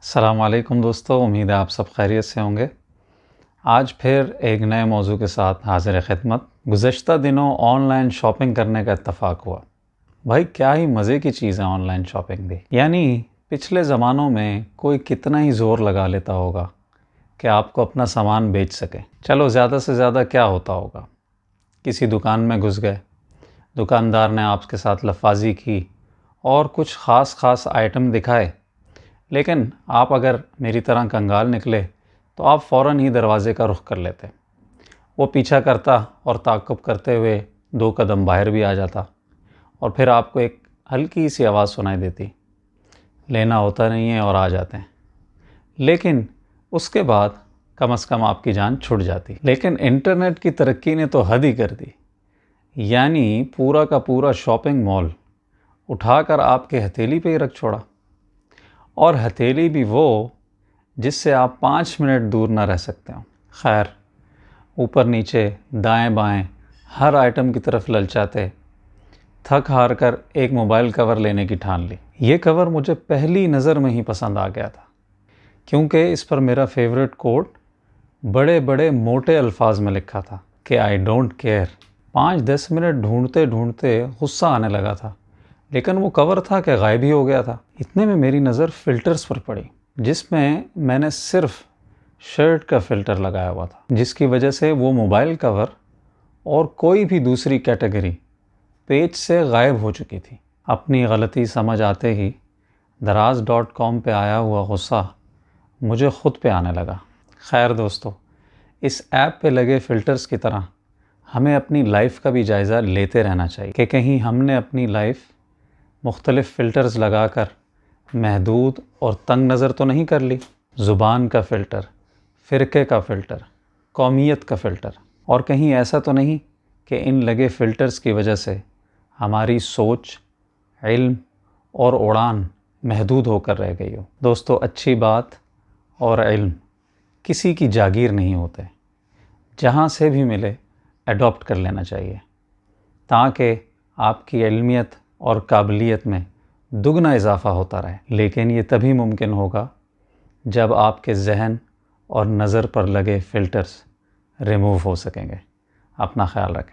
अस्सलाम वालेकुम दोस्तों, उम्मीद है आप सब खैरियत से होंगे। आज फिर एक नए मौजू के साथ हाज़िर खिदमत। गुज़श्ता दिनों ऑनलाइन शॉपिंग करने का इत्तफ़ाक हुआ। भाई क्या ही मज़े की चीज़ है ऑनलाइन शॉपिंग भी। यानी पिछले ज़मानों में कोई कितना ही ज़ोर लगा लेता होगा कि आपको अपना सामान बेच सके। चलो ज़्यादा से ज़्यादा क्या होता होगा, किसी दुकान में घुस गए, दुकानदार ने आपके साथ लफाजी की और कुछ ख़ास आइटम दिखाए, लेकिन आप अगर मेरी तरह कंगाल निकले तो आप फ़ौरन ही दरवाज़े का रुख कर लेते। वो पीछा करता और ताक़ुब करते हुए 2 कदम बाहर भी आ जाता और फिर आपको एक हल्की सी आवाज़ सुनाई देती, लेना होता नहीं है, और आ जाते हैं। लेकिन उसके बाद कम से कम आपकी जान छुट जाती। लेकिन इंटरनेट की तरक्की ने तो हद ही कर दी। यानी पूरा का पूरा शॉपिंग मॉल उठाकर आपके हथेली पे ही रख छोड़ा, और हथेली भी वो जिससे आप 5 मिनट दूर ना रह सकते हो। खैर, ऊपर नीचे दाएं बाएं हर आइटम की तरफ ललचाते थक हार कर एक मोबाइल कवर लेने की ठान ली। ये कवर मुझे पहली नज़र में ही पसंद आ गया था, क्योंकि इस पर मेरा फेवरेट कोट बड़े बड़े मोटे अल्फाज में लिखा था कि आई डोंट केयर। 5-10 मिनट ढूंढते ढूंढते गुस्सा आने लगा था, लेकिन वो कवर था कि गायब ही हो गया था। इतने में मेरी नज़र फ़िल्टर्स पर पड़ी, जिसमें मैंने सिर्फ शर्ट का फ़िल्टर लगाया हुआ था, जिसकी वजह से वो मोबाइल कवर और कोई भी दूसरी कैटेगरी पेज से गायब हो चुकी थी। अपनी गलती समझ आते ही दराज.com पे आया हुआ गुस्सा मुझे ख़ुद पे आने लगा। खैर दोस्तों, इस ऐप पे लगे फ़िल्टर्स की तरह हमें अपनी लाइफ का भी जायज़ा लेते रहना चाहिए कि कहीं हमने अपनी लाइफ मुख्तलिफ़ फ़िल्टर्स लगाकर महदूद और तंग नज़र तो नहीं कर ली। ज़ुबान का फ़िल्टर, फ़िरके का फ़िल्टर, कौमियत का फ़िल्टर, और कहीं ऐसा तो नहीं कि इन लगे फ़िल्टर्स की वजह से हमारी सोच, इल्म और उड़ान महदूद होकर रह गई हो। दोस्तों, अच्छी बात और इल्म किसी की जागीर नहीं होते। जहाँ से भी मिले एडॉप्ट कर लेना चाहिए, ताकि आपकी इल्मियत और काबिलियत में दुगना इजाफ़ा होता रहे। लेकिन ये तभी मुमकिन होगा जब आपके ज़हन और नज़र पर लगे फ़िल्टर्स रिमूव हो सकेंगे। अपना ख़्याल रखें।